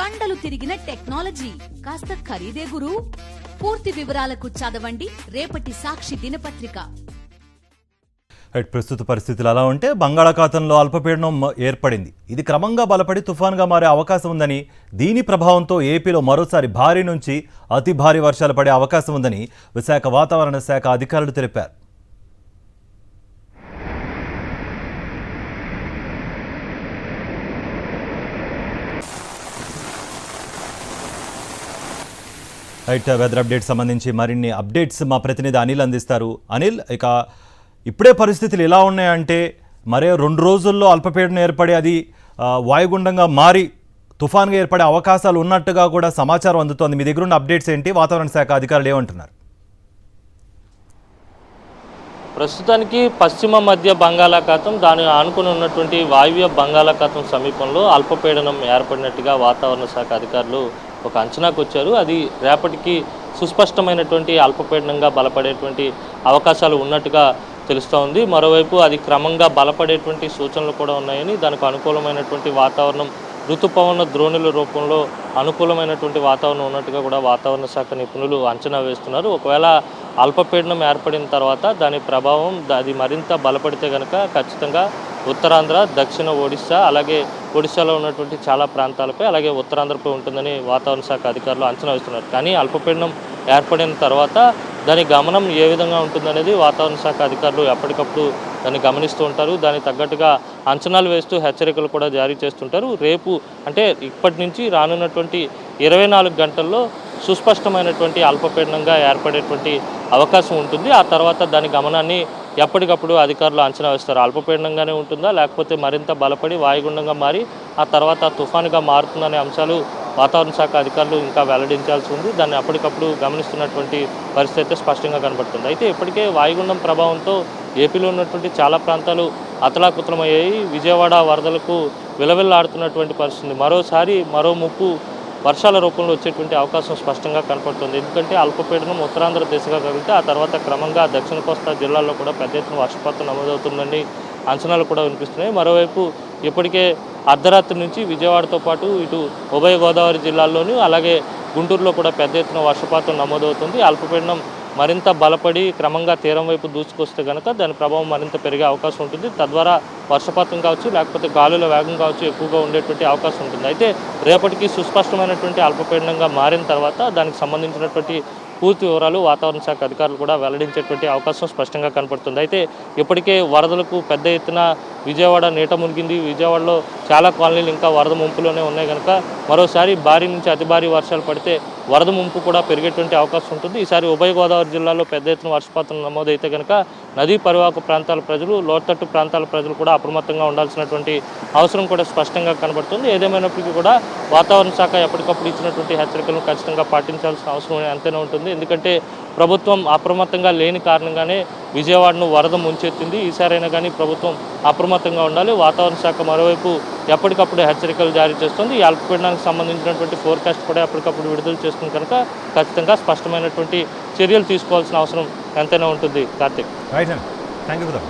కండలు తిరిగిన టెక్నాలజీ కాస్త ఖరీదే గురు. పూర్తి వివరాలకు చదవండి రేపటి సాక్షి దినపత్రిక. ప్రస్తుత పరిస్థితులు అలా ఉంటే బంగాళాఖాతంలో అల్పపీడనం ఏర్పడింది. ఇది క్రమంగా బలపడి తుఫాన్గా మారే అవకాశం ఉందని, దీని ప్రభావంతో ఏపీలో మరోసారి భారీ నుంచి అతి భారీ వర్షాలు పడే అవకాశం ఉందని విశాఖ వాతావరణ శాఖ అధికారులు తెలిపారు. వెదర్ అప్డేట్ సంబంధించి మరిన్ని అప్డేట్స్ మా ప్రతినిధి అనిల్ అందిస్తారు. అనిల్, ఇక ఇప్పుడే పరిస్థితులు ఎలా ఉన్నాయంటే మరే 2 రోజుల్లో అల్పపీడనం ఏర్పడి అది వాయుగుండంగా మారి తుఫాన్గా ఏర్పడే అవకాశాలు ఉన్నట్టుగా కూడా సమాచారం అందుతోంది. మీ దగ్గర ఉన్న అప్డేట్స్ ఏంటి? వాతావరణ శాఖ అధికారులు ఏమంటున్నారు? ప్రస్తుతానికి పశ్చిమ మధ్య బంగాళాఖాతం, దాని ఆనుకుని ఉన్నటువంటి వాయువ్య బంగాళాఖాతం సమీపంలో అల్పపీడనం ఏర్పడినట్టుగా వాతావరణ శాఖ అధికారులు ఒక అంచనాకు వచ్చారు. అది రేపటికి సుస్పష్టమైనటువంటి అల్పపీడనంగా బలపడేటువంటి అవకాశాలు ఉన్నట్టుగా తెలుస్తూ ఉంది. మరోవైపు అది క్రమంగా బలపడేటువంటి సూచనలు కూడా ఉన్నాయని, దానికి అనుకూలమైనటువంటి వాతావరణం ఋతుపవన ద్రోణుల రూపంలో అనుకూలమైనటువంటి వాతావరణం ఉన్నట్టుగా కూడా వాతావరణ శాఖ నిపుణులు అంచనా వేస్తున్నారు. ఒకవేళ అల్పపీడనం ఏర్పడిన తర్వాత దాని ప్రభావం అది మరింత బలపడితే కనుక ఖచ్చితంగా ఉత్తరాంధ్ర, దక్షిణ ఒడిశా, అలాగే ఒడిశాలో ఉన్నటువంటి చాలా ప్రాంతాలపై, అలాగే ఉత్తరాంధ్రపై ఉంటుందని వాతావరణ శాఖ అధికారులు అంచనా వేస్తున్నారు. కానీ అల్పపీడనం ఏర్పడిన తర్వాత దాని గమనం ఏ విధంగా ఉంటుందనేది వాతావరణ శాఖ అధికారులు ఎప్పటికప్పుడు దాన్ని గమనిస్తూ ఉంటారు. దానికి తగ్గట్టుగా అంచనాలు వేస్తూ హెచ్చరికలు కూడా జారీ చేస్తుంటారు. రేపు అంటే ఇప్పటి నుంచి రానున్నటువంటి 24 గంటల్లో సుస్పష్టమైనటువంటి అల్పపీడనంగా ఏర్పడేటువంటి అవకాశం ఉంటుంది. ఆ తర్వాత దాని గమనాన్ని ఎప్పటికప్పుడు అధికారులు అంచనా వేస్తారు. అల్పపీడనంగానే ఉంటుందా, లేకపోతే మరింత బలపడి వాయుగుండంగా మారి ఆ తర్వాత తుఫానుగా మారుతుందనే అంశాలు వాతావరణ శాఖ అధికారులు ఇంకా వెల్లడించాల్సి ఉంది. దాన్ని అప్పటికప్పుడు గమనిస్తున్నటువంటి పరిస్థితి అయితే స్పష్టంగా కనబడుతుంది. అయితే ఇప్పటికే వాయుగుండం ప్రభావంతో ఏపీలో ఉన్నటువంటి చాలా ప్రాంతాలు అతలాకుతలమయ్యాయి. విజయవాడ వరదలకు విలవిల్లాడుతున్నటువంటి పరిస్థితి. మరోసారి మరో ముప్పు వర్షాల రూపంలో వచ్చేటువంటి అవకాశం స్పష్టంగా కనపడుతుంది. ఎందుకంటే అల్పపీడనం ఉత్తరాంధ్ర దిశగా కదిలితే ఆ తర్వాత క్రమంగా దక్షిణ కోస్తా జిల్లాల్లో కూడా పెద్ద ఎత్తున వర్షపాతం నమోదవుతుందని అంచనాలు కూడా వినిపిస్తున్నాయి. మరోవైపు ఇప్పటికే అర్ధరాత్రి నుంచి విజయవాడతో పాటు ఇటు ఉభయ గోదావరి జిల్లాల్లోనూ, అలాగే గుంటూరులో కూడా పెద్ద ఎత్తున వర్షపాతం నమోదవుతుంది. అల్పపీడనం మరింత బలపడి క్రమంగా తీరం వైపు దూసుకొస్తే కనుక దాని ప్రభావం మరింత పెరిగే అవకాశం ఉంటుంది. తద్వారా వర్షపాతం కావచ్చు, లేకపోతే గాలుల వేగం కావచ్చు ఎక్కువగా ఉండేటువంటి అవకాశం ఉంటుంది. అయితే రేపటికి సుస్పష్టమైనటువంటి అల్పపీడనంగా మారిన తర్వాత దానికి సంబంధించినటువంటి పూర్తి వివరాలు వాతావరణ శాఖ అధికారులు కూడా వెల్లడించేటువంటి అవకాశం స్పష్టంగా కనపడుతుంది. అయితే ఇప్పటికే వరదలకు పెద్ద ఎత్తున విజయవాడ నీట మునిగింది. విజయవాడలో చాలా కాలనీలు ఇంకా వరద ముంపులోనే ఉన్నాయి కనుక మరోసారి భారీ నుంచి అతి భారీ వర్షాలు పడితే వరద ముంపు కూడా పెరిగేటువంటి అవకాశం ఉంటుంది. ఈసారి ఉభయ గోదావరి జిల్లాలో పెద్ద ఎత్తున వర్షపాతం నమోదైతే కనుక నదీ పరివాహక ప్రాంతాల ప్రజలు, లోతట్టు ప్రాంతాల ప్రజలు కూడా అప్రమత్తంగా ఉండాల్సినటువంటి అవసరం కూడా స్పష్టంగా కనబడుతుంది. ఏదేమైనప్పటికీ కూడా వాతావరణ శాఖ ఎప్పటికప్పుడు ఇచ్చినటువంటి హెచ్చరికలను ఖచ్చితంగా పాటించాల్సిన అవసరం ఎంతైనా ఉంటుంది. ఎందుకంటే ప్రభుత్వం అప్రమత్తంగా లేని కారణంగానే విజయవాడను వరద ముంచెత్తింది. ఈసారైనా కానీ ప్రభుత్వం అప్రమత్తంగా ఉండాలి. వాతావరణ శాఖ మరోవైపు ఎప్పటికప్పుడు హెచ్చరికలు జారీ చేస్తుంది. ఈ అల్పపీడనానికి సంబంధించినటువంటి ఫోర్కాస్ట్ కూడా ఎప్పటికప్పుడు విడుదల చేస్తుంది కనుక ఖచ్చితంగా స్పష్టమైనటువంటి చర్యలు తీసుకోవాల్సిన అవసరం ఎంతైనా ఉంటుంది. Karthik, right, thank you.